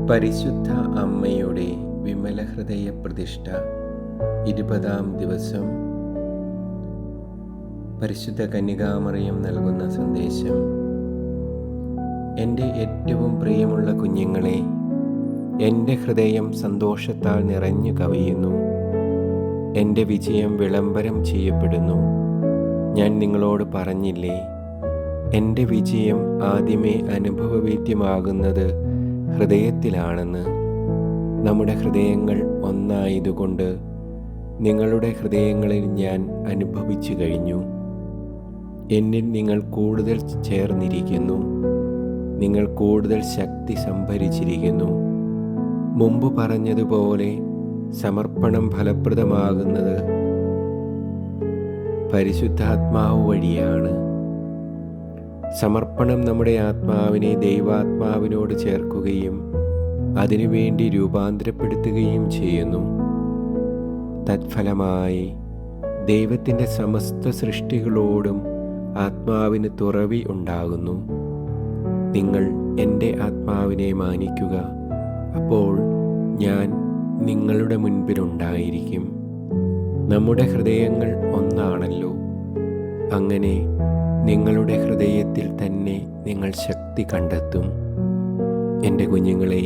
പരിശുദ്ധ അമ്മയുടെ വിമല ഹൃദയ പ്രതിഷ്ഠ 20-ാം ദിവസം. പരിശുദ്ധ കന്യകാമറിയം നൽകുന്ന സന്ദേശം. എൻ്റെ ഏറ്റവും പ്രിയമുള്ള കുഞ്ഞുങ്ങളെ, എൻ്റെ ഹൃദയം സന്തോഷത്താൽ നിറഞ്ഞു കവിയുന്നു. എൻ്റെ വിജയം വിളംബരം ചെയ്യപ്പെടുന്നു. ഞാൻ നിങ്ങളോട് പറഞ്ഞില്ലേ, എൻ്റെ വിജയം ആദ്യമേ അനുഭവവേദ്യമാകുന്നത് ഹൃദയത്തിലാണെന്ന്. നമ്മുടെ ഹൃദയങ്ങൾ ഒന്നായതുകൊണ്ട് നിങ്ങളുടെ ഹൃദയങ്ങളിൽ ഞാൻ അനുഭവിച്ചു കഴിഞ്ഞു. എന്നിൽ നിങ്ങൾ കൂടുതൽ ചേർന്നിരിക്കുന്നു. നിങ്ങൾ കൂടുതൽ ശക്തി സംഭരിച്ചിരിക്കുന്നു. മുമ്പ് പറഞ്ഞതുപോലെ സമർപ്പണം ഫലപ്രദമാകുന്നത് പരിശുദ്ധാത്മാവ് വഴിയാണ്. സമർപ്പണം നമ്മുടെ ആത്മാവിനെ ദൈവാത്മാവിനോട് ചേർക്കുകയും അതിനുവേണ്ടി രൂപാന്തരപ്പെടുത്തുകയും ചെയ്യുന്നു. തത്ഫലമായി ദൈവത്തിൻ്റെ സമസ്ത സൃഷ്ടികളോടും ആത്മാവിന് തുറവി ഉണ്ടാകുന്നു. നിങ്ങൾ എൻ്റെ ആത്മാവിനെ മാനിക്കുക, അപ്പോൾ ഞാൻ നിങ്ങളുടെ മുൻപിലുണ്ടായിരിക്കും. നമ്മുടെ ഹൃദയങ്ങൾ ഒന്നാണല്ലോ. അങ്ങനെ നിങ്ങളുടെ ഹൃദയത്തിൽ തന്നെ നിങ്ങൾ ശക്തി കണ്ടെത്തും. എൻ്റെ കുഞ്ഞുങ്ങളെ,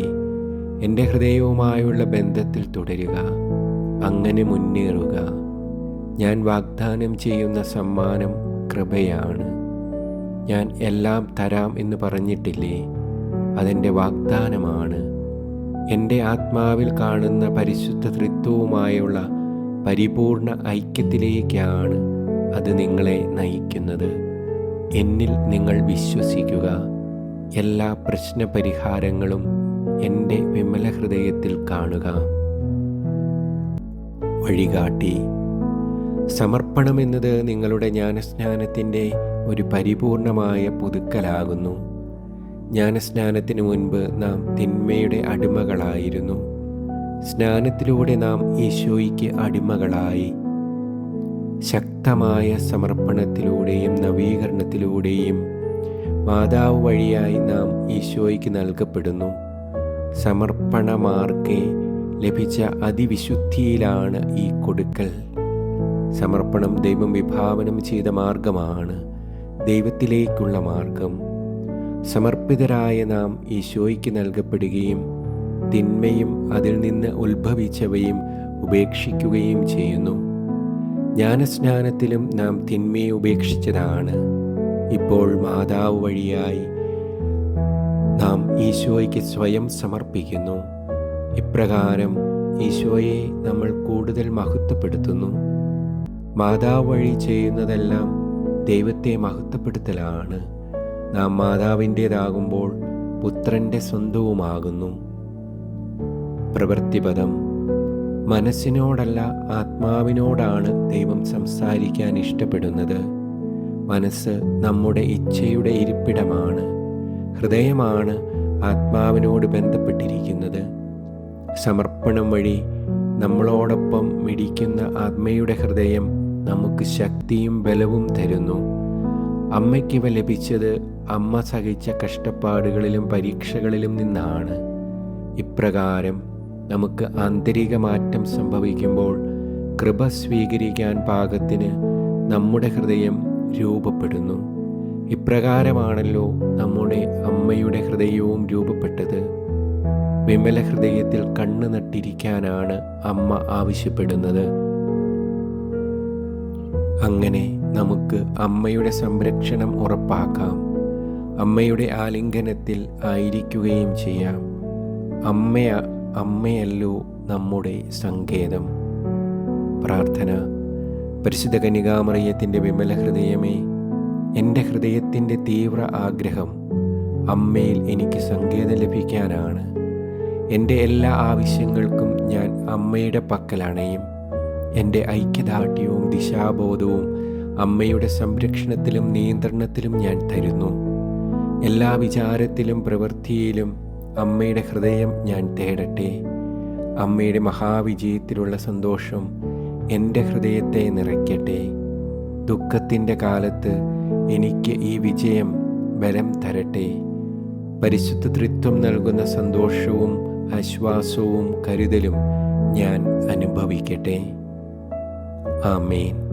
എൻ്റെ ഹൃദയവുമായുള്ള ബന്ധത്തിൽ തുടരുക, അങ്ങനെ മുന്നേറുക. ഞാൻ വാഗ്ദാനം ചെയ്യുന്ന സമ്മാനം കൃപയാണ്. ഞാൻ എല്ലാം തരാം എന്ന് പറഞ്ഞിട്ടില്ലേ? അതെൻ്റെ വാഗ്ദാനമാണ്. എൻ്റെ ആത്മാവിൽ കാണുന്ന പരിശുദ്ധ ത്രിത്വവുമായുള്ള പരിപൂർണ ഐക്യത്തിലേക്കാണ് അത് നിങ്ങളെ നയിക്കുന്നത്. എന്നിൽ നിങ്ങൾ വിശ്വസിക്കുക. എല്ലാ പ്രശ്നപരിഹാരങ്ങളും എൻ്റെ വിമല ഹൃദയത്തിൽ കാണുക. വഴികാട്ടി. സമർപ്പണം എന്നത് നിങ്ങളുടെ ജ്ഞാനസ്നാനത്തിൻ്റെ ഒരു പരിപൂർണമായ പുതുക്കലാകുന്നു. ജ്ഞാനസ്നാനത്തിന് മുൻപ് നാം തിന്മയുടെ അടിമകളായിരുന്നു. സ്നാനത്തിലൂടെ നാം ഈശോയ്ക്ക് അടിമകളായി. ശക്തമായ സമർപ്പണത്തിലൂടെയും നവീകരണത്തിലൂടെയും മാതാവ് വഴിയായി നാം ഈശോയ്ക്ക് നൽകപ്പെടുന്നു. സമർപ്പണമാർക്കെ ലഭിച്ച അതിവിശുദ്ധിയിലാണ് ഈ കൊടുക്കൽ. സമർപ്പണം ദൈവം വിഭാവനം ചെയ്ത മാർഗമാണ്, ദൈവത്തിലേക്കുള്ള മാർഗം. സമർപ്പിതരായ നാം ഈശോയ്ക്ക് നൽകപ്പെടുകയും തിന്മയും അതിൽ നിന്ന് ഉത്ഭവിച്ചവയും ഉപേക്ഷിക്കുകയും ചെയ്യുന്നു. ജ്ഞാനസ്നാനത്തിലും നാം തിന്മയെ ഉപേക്ഷിച്ചതാണ്. ഇപ്പോൾ മാതാവ് വഴിയായി നാം ഈശോയ്ക്ക് സ്വയം സമർപ്പിക്കുന്നു. ഇപ്രകാരം ഈശോയെ നമ്മൾ കൂടുതൽ മഹത്വപ്പെടുത്തുന്നു. മാതാവ് വഴി ചെയ്യുന്നതെല്ലാം ദൈവത്തെ മഹത്വപ്പെടുത്തലാണ്. നാം മാതാവിൻ്റേതാകുമ്പോൾ പുത്രൻ്റെ സ്വന്തവുമാകുന്നു. പ്രവൃത്തിപദം. മനസ്സിനോടല്ല, ആത്മാവിനോടാണ് ദൈവം സംസാരിക്കാൻ ഇഷ്ടപ്പെടുന്നത്. മനസ്സ് നമ്മുടെ ഇച്ഛയുടെ ഇരിപ്പിടമാണ്. ഹൃദയമാണ് ആത്മാവിനോട് ബന്ധപ്പെട്ടിരിക്കുന്നത്. സമർപ്പണം വഴി നമ്മളോടൊപ്പം മിടിക്കുന്ന ആത്മയുടെ ഹൃദയം നമുക്ക് ശക്തിയും ബലവും തരുന്നു. അമ്മയ്ക്കിവ ലഭിച്ചത് അമ്മ സഹിച്ച കഷ്ടപ്പാടുകളിലും പരീക്ഷകളിലും നിന്നാണ്. ഇപ്രകാരം നമുക്ക് ആന്തരിക മാറ്റം സംഭവിക്കുമ്പോൾ കൃപ സ്വീകരിക്കാൻ പാകത്തിന് നമ്മുടെ ഹൃദയം രൂപപ്പെടുന്നു. ഇപ്രകാരമാണല്ലോ നമ്മുടെ അമ്മയുടെ ഹൃദയവും രൂപപ്പെട്ടത്. വിമല ഹൃദയത്തിൽ കണ്ണ് നട്ടിരിക്കാനാണ് അമ്മ ആവശ്യപ്പെടുന്നത്. അങ്ങനെ നമുക്ക് അമ്മയുടെ സംരക്ഷണം ഉറപ്പാക്കാം. അമ്മയുടെ ആലിംഗനത്തിൽ ആയിരിക്കുകയും ചെയ്യാം. അമ്മയല്ലോ നമ്മുടെ സങ്കേതം. പ്രാർത്ഥന. പരിശുദ്ധ കന്യകാമറിയത്തിൻ്റെ വിമല ഹൃദയമേ, എൻ്റെ ഹൃദയത്തിൻ്റെ തീവ്ര ആഗ്രഹം അമ്മയിൽ എനിക്ക് സങ്കേതം ലഭിക്കാനാണ്. എൻ്റെ എല്ലാ ആവശ്യങ്ങൾക്കും ഞാൻ അമ്മയുടെ പക്കലണയും. എൻ്റെ ഐക്യദാർഢ്യവും ദിശാബോധവും അമ്മയുടെ സംരക്ഷണത്തിലും നിയന്ത്രണത്തിലും ഞാൻ തരുന്നു. എല്ലാ വിചാരത്തിലും പ്രവൃത്തിയിലും അമ്മയുടെ ഹൃദയം ഞാൻ തേടട്ടെ. അമ്മയുടെ മഹാവിജയത്തിലുള്ള സന്തോഷം എൻ്റെ ഹൃദയത്തെ നിറയ്ക്കട്ടെ. ദുഃഖത്തിൻ്റെ കാലത്ത് എനിക്ക് ഈ വിജയം ബലം തരട്ടെ. പരിശുദ്ധ ത്രിത്വം നൽകുന്ന സന്തോഷവും ആശ്വാസവും കരുതലും ഞാൻ അനുഭവിക്കട്ടെ. ആമേൻ.